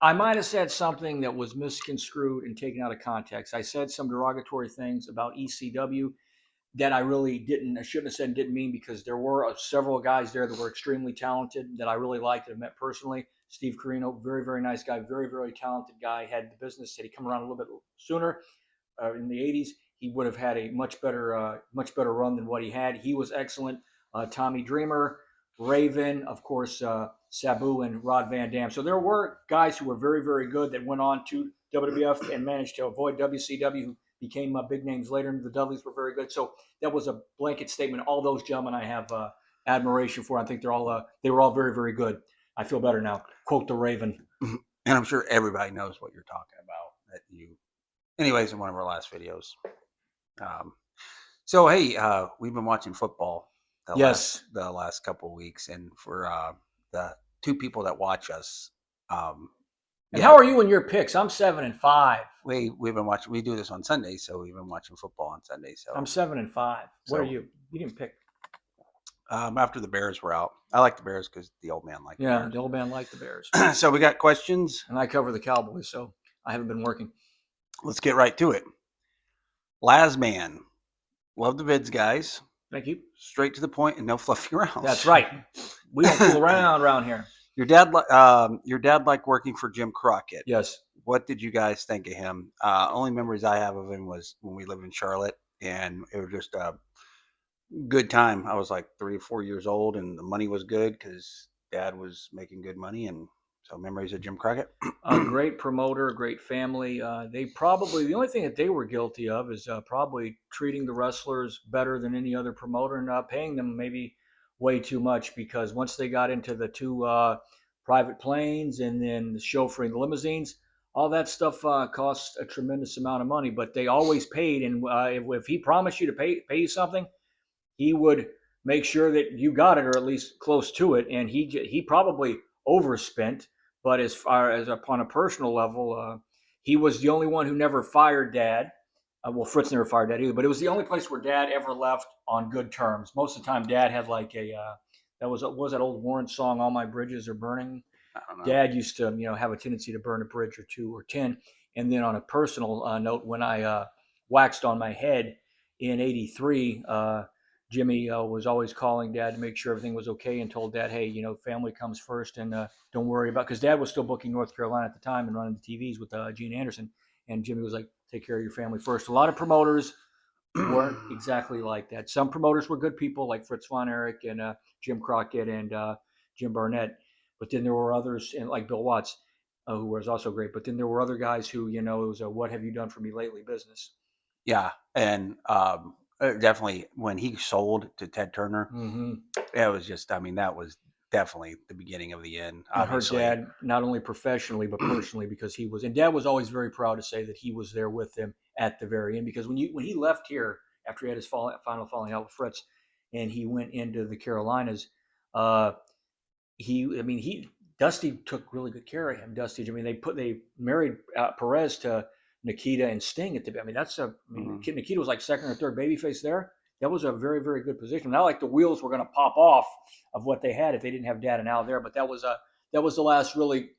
I might have said something that was misconstrued and taken out of context. I said some derogatory things about ECW that I shouldn't have said and didn't mean, because there were several guys there that were extremely talented that I really liked and met personally. Steve Carino, very, very nice guy, very, very talented guy, had the business. Had he come around a little bit sooner in the 80s, he would have had a much better run than what he had. He was excellent. Tommy Dreamer, Raven, of course, Sabu and Rod Van Dam. So there were guys who were very, very good that went on to WWF and managed to avoid WCW, who became big names later. And the Dudleys were very good. So that was a blanket statement. All those gentlemen I have admiration for. I think they were all very, very good. I feel better now. Quote the Raven. And I'm sure everybody knows what you're talking about. Anyways, in one of our last videos. So hey, we've been watching football the last couple of weeks, and for the two people that watch us, and how are you in your picks? I'm 7-5. We've been watching. We do this on Sundays, so we've been watching football on Sundays. So I'm 7-5. What are you? You didn't pick. After the Bears were out, I like the Bears because the old man liked. Yeah, the old man liked the Bears. So we got questions, and I cover the Cowboys, so I haven't been working. Let's get right to it. Lazman, love the vids, guys. Thank you. Straight to the point and no fluffy rounds. That's right. We don't fool around here. Your dad liked working for Jim Crockett. Yes. What did you guys think of him? Only memories I have of him was when we lived in Charlotte, and it was just a good time. I was like 3 or 4 years old, and the money was good because Dad was making good money, and so memories of Jim Crockett. A great promoter, great family. The only thing that they were guilty of is probably treating the wrestlers better than any other promoter and not paying them maybe way too much, because once they got into the two private planes and then the chauffeuring, the limousines, all that stuff costs a tremendous amount of money. But they always paid, and if he promised you to pay you something, he would make sure that you got it, or at least close to it. And he probably overspent. But as far as upon a personal level, he was the only one who never fired Dad. Fritz never fired Dad either, but it was the only place where Dad ever left on good terms. Most of the time, Dad had like what was that old Warren song, "All My Bridges Are Burning"? I don't know. Dad used to, have a tendency to burn a bridge or 2 or 10. And then on a personal note, when I waxed on my head in '83, Jimmy was always calling Dad to make sure everything was okay, and told Dad, hey, family comes first, and don't worry about, because Dad was still booking North Carolina at the time and running the TVs with Gene Anderson. And Jimmy was like, take care of your family first. A lot of promoters weren't exactly like that. Some promoters were good people, like Fritz Von Erich and Jim Crockett and Jim Barnett. But then there were others, and like Bill Watts, who was also great. But then there were other guys who, it was a "what have you done for me lately" business. Yeah, and definitely when he sold to Ted Turner, it was just, that was definitely the beginning of the end. I heard Dad, not only professionally but personally, because Dad was always very proud to say that he was there with him at the very end. Because when he left here after he had his final falling out with Fritz, and he went into the Carolinas, Dusty took really good care of him. Dusty, they married Perez to Nikita and Sting at the. Nikita was like second or third babyface there. That was a very, very good position. Not like the wheels were going to pop off of what they had if they didn't have Dad and Al there. But that was the last really,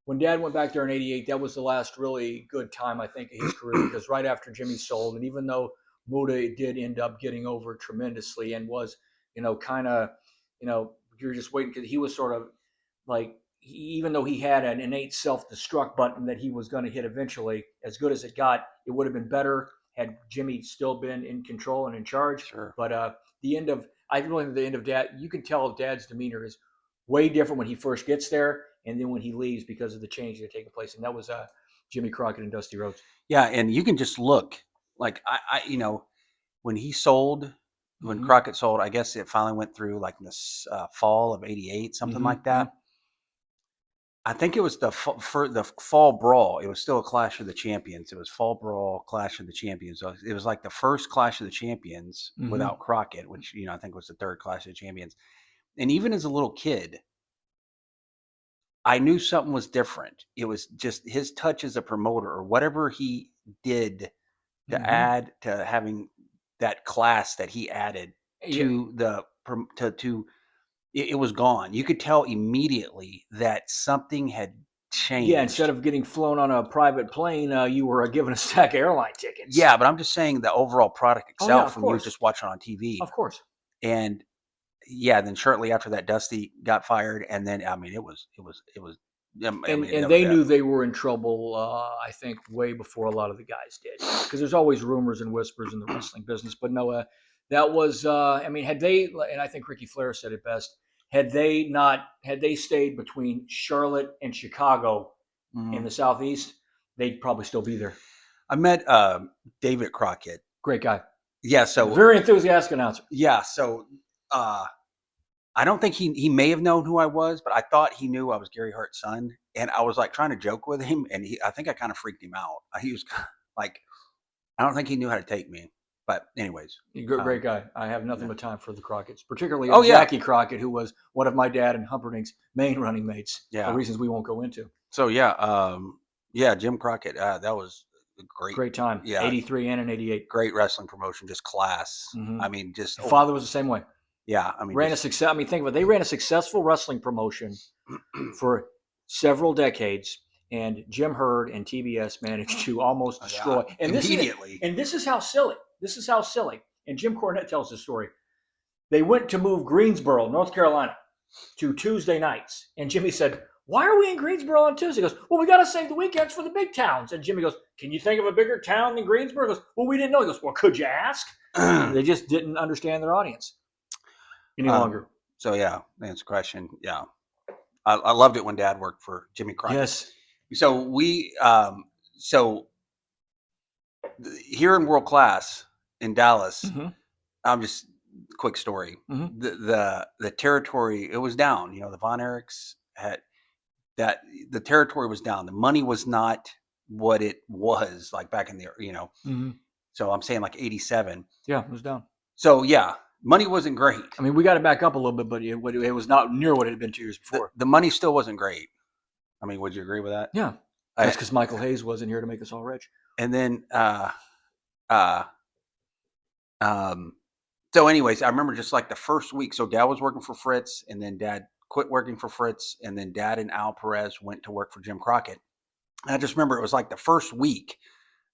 when Dad went back there in '88. That was the last really good time, I think, of his career, because right after Jimmy sold, and even though Muda did end up getting over tremendously and was, kind of, you're just waiting, because he was sort of like, even though he had an innate self-destruct button that he was going to hit eventually, as good as it got, it would have been better had Jimmy still been in control and in charge. Sure. But I really think the end of Dad, you can tell Dad's demeanor is way different when he first gets there, and then when he leaves, because of the change that taken place. And that was Jimmy Crockett and Dusty Rhodes. Yeah, and you can just look, like, when he sold, when Crockett sold, I guess it finally went through like in this fall of '88, something like that. I think it was for the fall brawl. It was still a Clash of the Champions. It was fall brawl, Clash of the Champions. So it was like the first Clash of the Champions without Crockett, which, I think was the third Clash of the Champions. And even as a little kid, I knew something was different. It was just his touch as a promoter, or whatever he did to add to having that class that he added to it was gone. You could tell immediately that something had changed. Yeah, instead of getting flown on a private plane, you were given a stack of airline tickets. Yeah, but I'm just saying the overall product Oh, yeah, itself of from you course. just watching on TV. Of course. And yeah, then shortly after that, Dusty got fired, and then I mean, it was. I mean, And that was they it. knew they were in trouble, I think, way before a lot of the guys did. Because there's always rumors and whispers in the wrestling business. But no, that was, I mean, had they, and I think Ricky Flair said it best, had they stayed between Charlotte and Chicago in the Southeast, they'd probably still be there. I met David Crockett. Great guy. Yeah, so Very enthusiastic announcer. yeah, so I don't think he may have known who I was, but I thought he knew I was Gary Hart's son, and I was like trying to joke with him, and I think I kind of freaked him out. He was like, I don't think he knew how to take me, but anyways, Great guy. I have nothing but time for the Crockett's, particularly yeah. Jackie Crockett, who was one of my dad and Humperdinck's main running mates Yeah. for reasons we won't go into. So yeah, Jim Crockett, that was a great time. Yeah, 83 and an 88. Great wrestling promotion, just class. I mean, just father was the same way. Yeah, I mean, ran a success. I mean, think of it. They ran a successful wrestling promotion for several decades, and Jim Herd and TBS managed to almost destroy. And immediately. This is how silly. This is how silly. And Jim Cornette tells the story. They went to move Greensboro, North Carolina, to Tuesday nights, and Jimmy said, "Why are we in Greensboro on Tuesday?" He goes, "Well, we got to save the weekends for the big towns." And Jimmy goes, "Can you think of a bigger town than Greensboro?" He goes, "Well, we didn't know." He goes, "Well, could you ask?" They just didn't understand their audience any longer. So yeah, to answer the question, yeah, I loved it when Dad worked for Jimmy Crockett. Yes. So we, here in World Class in Dallas, I'm just quick story. The territory, it was down. You know, the Von Erichs had that. The territory was down. The money was not what it was like back in the, you know. So I'm saying like 87. Yeah, it was down. So yeah. Money wasn't great. I mean, we got it back up a little bit, but it was not near what it had been 2 years before. The money still wasn't great. I mean, would you agree with that? Yeah. That's because Michael Hayes wasn't here to make us all rich. And then, so anyways, I remember just like the first week. So Dad was working for Fritz, and then Dad quit working for Fritz, and then Dad and Al Perez went to work for Jim Crockett. And I just remember it was like the first week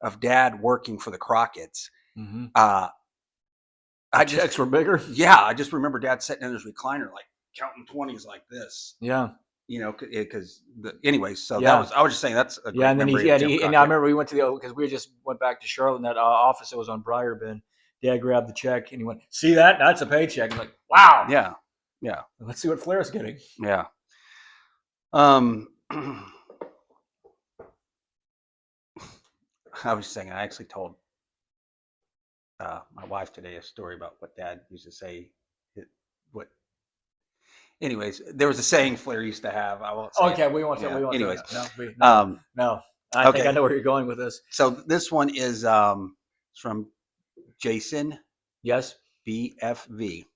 of Dad working for the Crockett's. Checks were bigger. Yeah, I just remember Dad sitting in his recliner, like counting 20s like this. Yeah, you know, because anyways. So that was. I was just saying that's a great and then memory and I remember we went to because we just went back to Charlotte in that office that was on Briarbin. Dad grabbed the check and he went, "See that? That's a paycheck." I'm like, "Wow." Yeah. Let's see what Flair's getting. Yeah. I was saying, I actually told my wife today a story about what Dad used to say. Anyways, there was a saying Flair used to have. I won't say. Okay, we won't. Yeah. We won't. Anyways, no. I think I know where you're going with this. So this one is from Jason. Yes. BFV.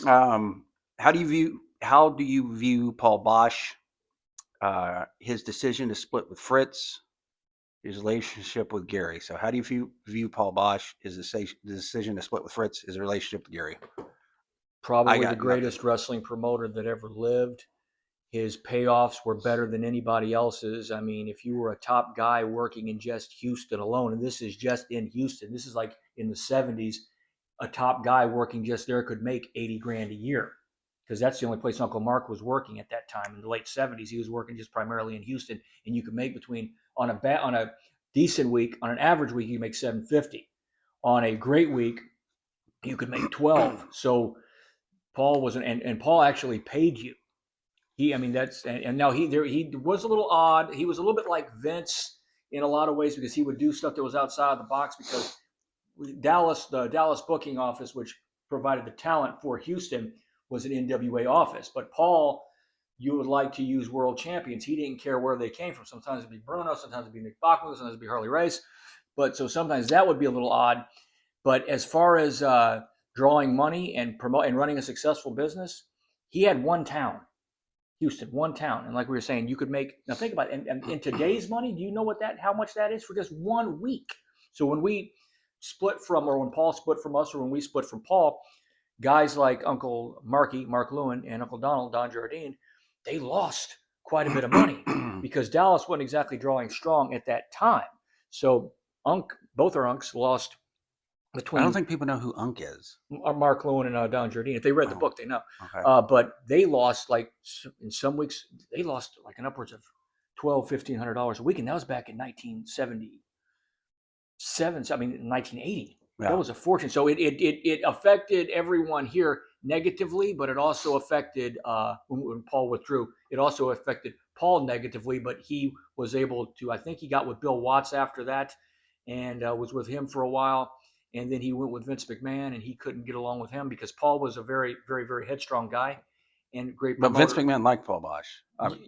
How do you view Paul Bosch? His decision to split with Fritz, his relationship with Gary. So how do you view Paul Bosch? His decision to split with Fritz, his relationship with Gary? Probably the greatest wrestling promoter that ever lived. His payoffs were better than anybody else's. I mean, if you were a top guy working in just Houston alone, and this is just in Houston, this is like in the 70s, a top guy working just there could make $80,000 a year because that's the only place Uncle Mark was working at that time. In the late 70s, he was working just primarily in Houston, and you could make between on a decent week, on an average week, you make $750. On a great week, you could make 12. So Paul was and Paul actually paid you. And now he was a little odd. He was a little bit like Vince in a lot of ways because he would do stuff that was outside the box because the Dallas booking office, which provided the talent for Houston, was an NWA office. But Paul, you would like to use world champions. He didn't care where they came from. Sometimes it'd be Bruno, sometimes it'd be Nick Bachman, sometimes it'd be Harley Race. But so sometimes that would be a little odd. But as far as drawing money and running a successful business, he had one town. Houston, one town. And like we were saying, you could make, now think about it, and in today's money, do you know how much that is for just 1 week? So when we split from, or when Paul split from us, or when we split from Paul, guys like Uncle Mark Lewin, and Uncle Donald, Don Jardine, they lost quite a bit of money because Dallas wasn't exactly drawing strong at that time. So both our unks lost between. I don't think people know who Unk is. Mark Lewin and Don Jardine. If they read the book, they know. Okay. But they lost in some weeks they lost like an upwards of $1,200-$1,500 a week, and that was back in 1977. I mean, 1980. Yeah. That was a fortune. So it affected everyone here negatively, but it also affected when Paul withdrew. It also affected Paul negatively, but he was able to. I think he got with Bill Watts after that, and was with him for a while. And then he went with Vince McMahon, and he couldn't get along with him because Paul was a very, very, very headstrong guy and great promoter. But Vince McMahon liked Paul Bosch.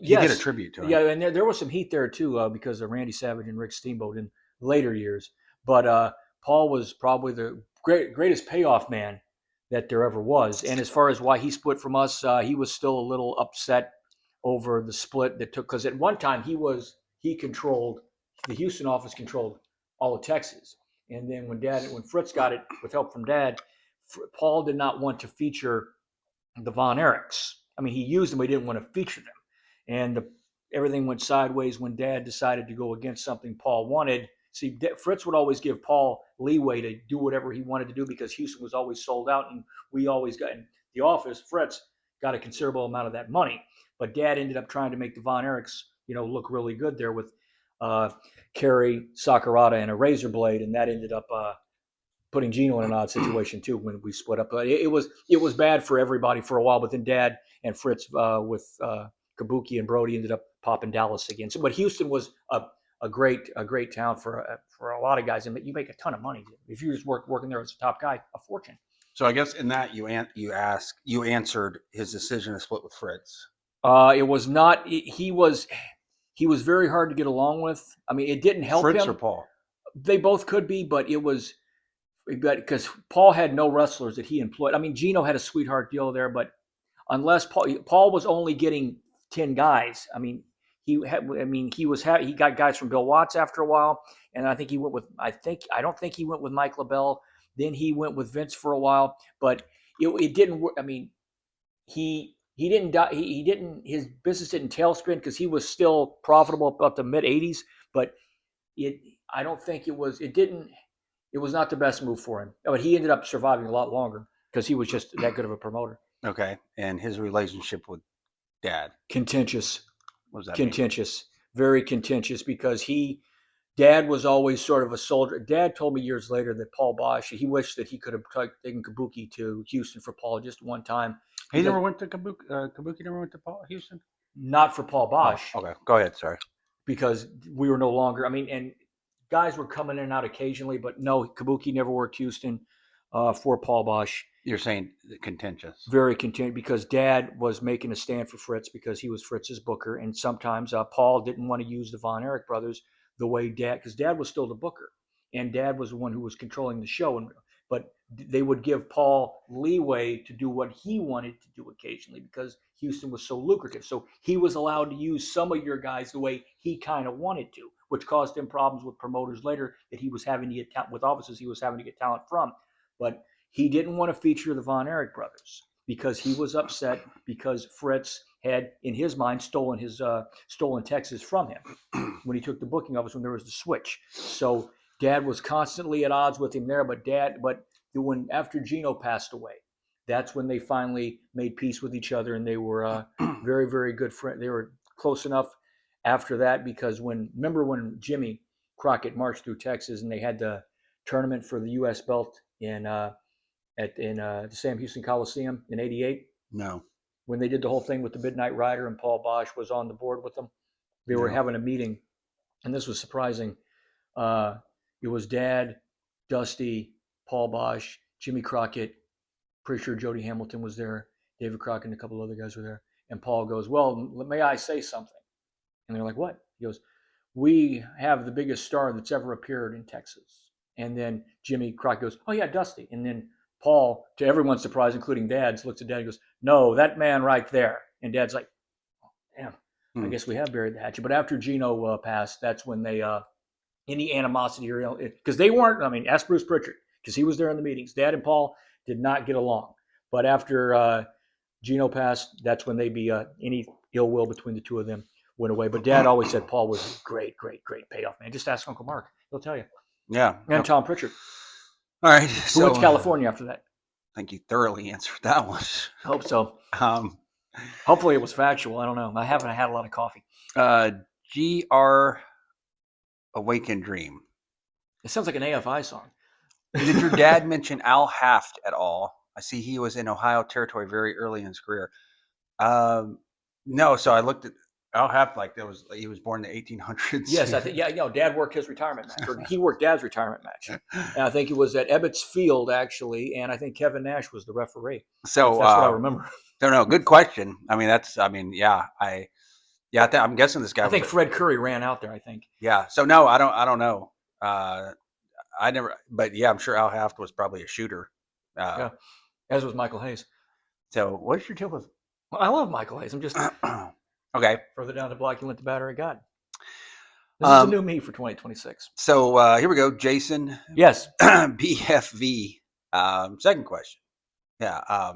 He yes. did a tribute to him. Yeah, and there was some heat there too because of Randy Savage and Rick Steamboat in later years. But Paul was probably the greatest payoff man that there ever was. And as far as why he split from us, he was still a little upset over the split that took. Because at one time he controlled the Houston office, controlled all of Texas. And then when Fritz got it with help from Dad, Paul did not want to feature the Von Erichs. I mean, he used them, but he didn't want to feature them. And everything went sideways when Dad decided to go against something Paul wanted. See, Fritz would always give Paul leeway to do whatever he wanted to do because Houston was always sold out, and we always got in the office. Fritz got a considerable amount of that money, but Dad ended up trying to make the Von Erichs, look really good there with Kerry, Sakurada, and a razor blade, and that ended up putting Gino in an odd situation too when we split up. But it was bad for everybody for a while. But then Dad and Fritz with Kabuki and Brody ended up popping Dallas again. So, but Houston was a great town for a lot of guys, and you make a ton of money if you just working there as a top guy, a fortune. So I guess in that you answered his decision to split with Fritz. It was not. He was very hard to get along with. I mean, it didn't help Fritz him. or Paul? They both could be, but it was because Paul had no wrestlers that he employed. I mean, Gino had a sweetheart deal there, but unless Paul was only getting 10 guys. I mean, he got guys from Bill Watts after a while, and I think he went with. I don't think he went with Mike LaBelle. Then he went with Vince for a while, but it didn't work. I mean, he didn't die. He didn't. His business didn't tailspin because he was still profitable up to mid 80s. But I don't think it was. It didn't. It was not the best move for him. But he ended up surviving a lot longer because he was just that good of a promoter. Okay, and his relationship with Dad, contentious. What does that contentious, mean? Very contentious because Dad was always sort of a soldier. Dad told me years later that Paul Bosch, he wished that he could have taken Kabuki to Houston for Paul just one time. He never went to Kabuki. Kabuki never went to Houston. Not for Paul Bosch. Oh, okay, go ahead. Sorry. Because we were no longer. I mean, and guys were coming in and out occasionally, but no, Kabuki never worked Houston for Paul Bosch. You're saying contentious. Very contentious because Dad was making a stand for Fritz because he was Fritz's booker, and sometimes Paul didn't want to use the Von Erich brothers the way Dad, because Dad was still the booker, and Dad was the one who was controlling the show, but they would give Paul leeway to do what he wanted to do occasionally because Houston was so lucrative. So he was allowed to use some of your guys the way he kind of wanted to, which caused him problems with promoters later that he was having to get with offices he was having to get talent from. But he didn't want to feature the Von Erich brothers because he was upset because Fritz had, in his mind, stolen Texas from him when he took the booking office when there was the switch. So Dad was constantly at odds with him there. But when after Gino passed away, that's when they finally made peace with each other, and they were very, very good friends. They were close enough after that because remember when Jimmy Crockett marched through Texas and they had the tournament for the U.S. belt in the Sam Houston Coliseum in '88? No. When they did the whole thing with the Midnight Rider and Paul Bosch was on the board with them, they were having a meeting, and this was surprising. It was Dad, Dusty, Paul Bosch, Jimmy Crockett, pretty sure Jody Hamilton was there, David Crockett and a couple other guys were there, and Paul goes, "Well, may I say something?" And they're like, "What?" He goes, "We have the biggest star that's ever appeared in Texas." And then Jimmy Crockett goes, "Oh yeah, Dusty." And then Paul, to everyone's surprise, including Dad's, looks at Dad and goes, "No, that man right there." And Dad's like, "Oh, damn, I guess we have buried the hatchet." But after Gino passed, that's when they, any animosity, because they weren't, I mean, ask Bruce Pritchard, because he was there in the meetings. Dad and Paul did not get along. But after Gino passed, that's when they'd be, any ill will between the two of them went away. But Dad always said Paul was a great, great, great payoff man. Just ask Uncle Mark; he'll tell you. Yeah. And Tom Pritchard, All right. who So went to California after that. I think you thoroughly answered that one. Hope so. Um, Hopefully it was factual. I don't know. I haven't had a lot of coffee. GR Awaken Dream. It sounds like an AFI song. Did your dad mention Al Haft at all? I see he was in Ohio Territory very early in his career. No, so I looked at Al Haft like he was born in the 1800s. Yes, I think. Yeah, Dad worked his retirement match, or he worked Dad's retirement match, and I think it was at Ebbets Field actually, and I think Kevin Nash was the referee. So that's what I remember. Don't know. Good question. I mean, I'm guessing this guy. I think Fred Curry ran out there. I think. Yeah. So no, I don't know. I never, but yeah, I'm sure Al Haft was probably a shooter. Yeah, as was Michael Hayes. So what's your deal with? Well, I love Michael Hayes. I'm just okay. Further down the block, you went to Battery God. This is a new me for 2026. So here we go, Jason. Yes. BFV. Second question. Yeah.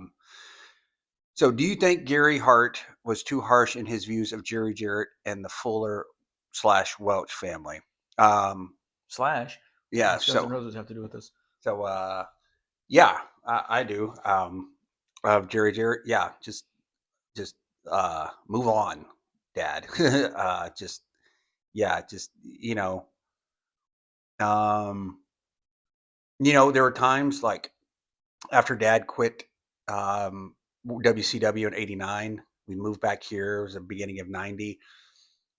So do you think Gary Hart was too harsh in his views of Jerry Jarrett and the Fuller/Welch family? Slash. Yeah. Guns N' Roses have to do with this. So yeah, I do. Of Jerry Jarrett. Yeah. Just move on, Dad. Just there were times like after Dad quit WCW in '89, we moved back here. It was the beginning of '90.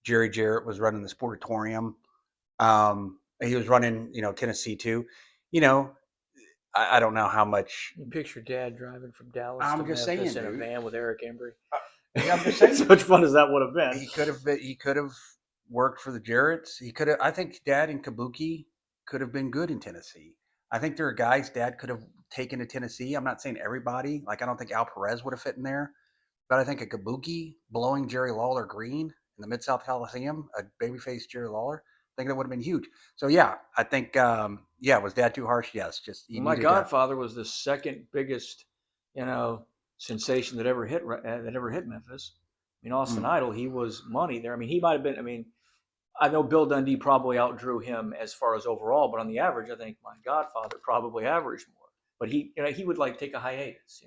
Jerry Jarrett was running the Sportatorium. He was running, Tennessee too. I don't know how much. You picture Dad driving from Dallas I'm to just Memphis saying, in dude. a van with Eric Embry. I'm just saying, as much fun as that would have been. He could have worked for the Jarretts. He could have. I think Dad and Kabuki could have been good in Tennessee. I think there are guys Dad could have taken to Tennessee. I'm not saying everybody. Like I don't think Al Perez would have fit in there, but I think a Kabuki blowing Jerry Lawler green in the Mid-South Coliseum, a babyface Jerry Lawler, I think that would have been huge. So yeah, I think was Dad too harsh? Yes. Just my Godfather was the second biggest, sensation that ever hit Memphis. I mean, Austin Idol, he was money there. I mean, he might have been. I mean, I know Bill Dundee probably outdrew him as far as overall, but on the average, I think my Godfather probably averaged more. But he would like take a hiatus.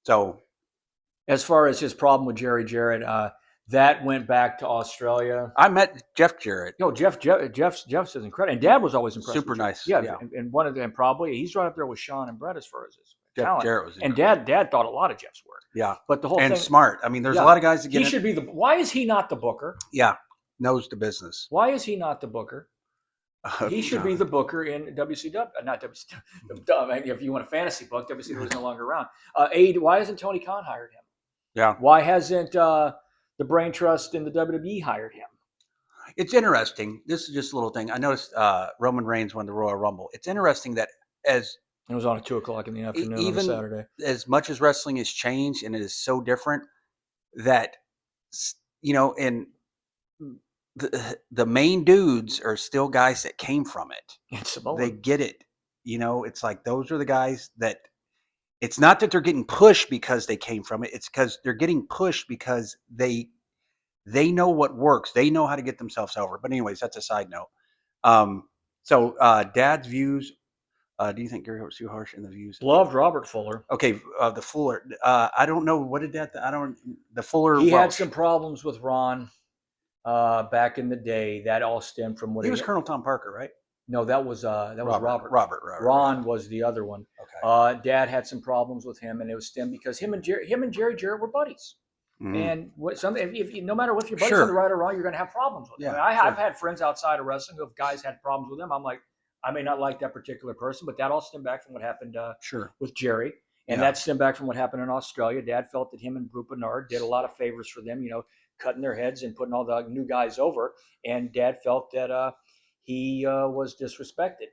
So as far as his problem with Jerry Jarrett, that went back to Australia. I met Jeff Jarrett. No, Jeff's is incredible, and Dad was always impressed. Super nice. Yeah. And one of them probably he's right up there with Sean and Brett as far as his Jeff talent. Jarrett was and Dad thought a lot of Jeff's work. Yeah, but the whole and thing, smart. I mean, there's a lot of guys that he should be the. Why is he not the booker? Yeah, knows the business. Why is he not the booker? He should be the booker in WCW, not WCW. If you want a fantasy book, WCW is no longer around. Why hasn't Tony Khan hired him? Yeah. Why hasn't the Brain Trust in the WWE hired him? It's interesting. This is just a little thing. I noticed Roman Reigns won the Royal Rumble. It's interesting that it was on at 2:00 in the afternoon on a Saturday. As much as wrestling has changed and it is so different, that and the main dudes are still guys that came from it. They get it. It's like those are the guys that. It's not that they're getting pushed because they came from it. It's because they're getting pushed because they know what works. They know how to get themselves over. But anyways, that's a side note. So Dad's views. Do you think Gary was too harsh in the views? Loved Robert Fuller. Okay, the Fuller. I don't know what did that. The Fuller. He had some problems with Ron back in the day. That all stemmed from what he was Colonel Tom Parker, right? No, that was Robert. Robert. Ron was the other one. Okay. Dad had some problems with him, and it was stemmed because him and Jerry Jarrett were buddies. Mm-hmm. And no matter what your buddies on the right or wrong, you're going to have problems with them. Yeah, I've had friends outside of wrestling who, if guys had problems with them, I'm like, I may not like that particular person, but that all stemmed back from what happened with Jerry. And that stemmed back from what happened in Australia. Dad felt that him and Drew Bernard did a lot of favors for them, cutting their heads and putting all the new guys over. And Dad felt that he was disrespected.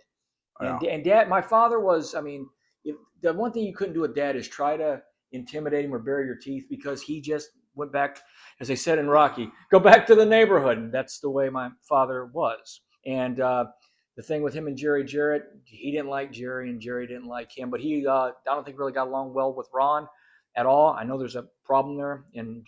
Wow. And Dad, my father was, the one thing you couldn't do with Dad is try to intimidate him or bury your teeth, because he just went back, as they said in Rocky, go back to the neighborhood. And that's the way my father was. And the thing with him and Jerry Jarrett, he didn't like Jerry and Jerry didn't like him, but he, I don't think really got along well with Ron. at all. I know there's a problem there in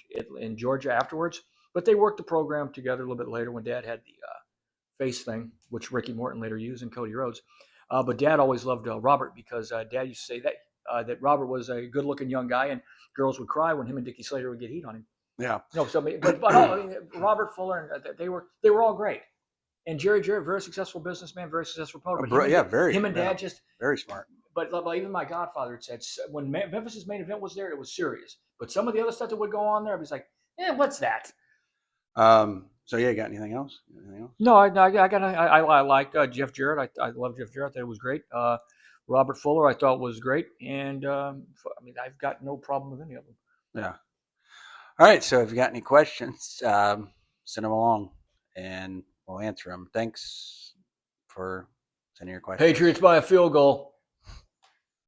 Georgia afterwards, but they worked the program together a little bit later when Dad had the face thing, which Ricky Morton later used and Cody Rhodes. But Dad always loved Robert because Dad used to say that Robert was a good-looking young guy, and girls would cry when him and Dickie Slater would get heat on him. Yeah. No, so Robert Fuller, and they were all great. And Jerry Jarrett, very successful businessman, very successful promoter. Him and Dad just very smart. But even my godfather had said when Memphis's main event was there, it was serious. But some of the other stuff that would go on there, it was like, what's that? So yeah, got anything else? No, I like Jeff Jarrett. I love Jeff Jarrett. That was great. Robert Fuller, I thought was great, and I've got no problem with any of them. Yeah. All right. So if you got any questions, send them along, and we'll answer them. Thanks for sending your questions. Patriots by a field goal.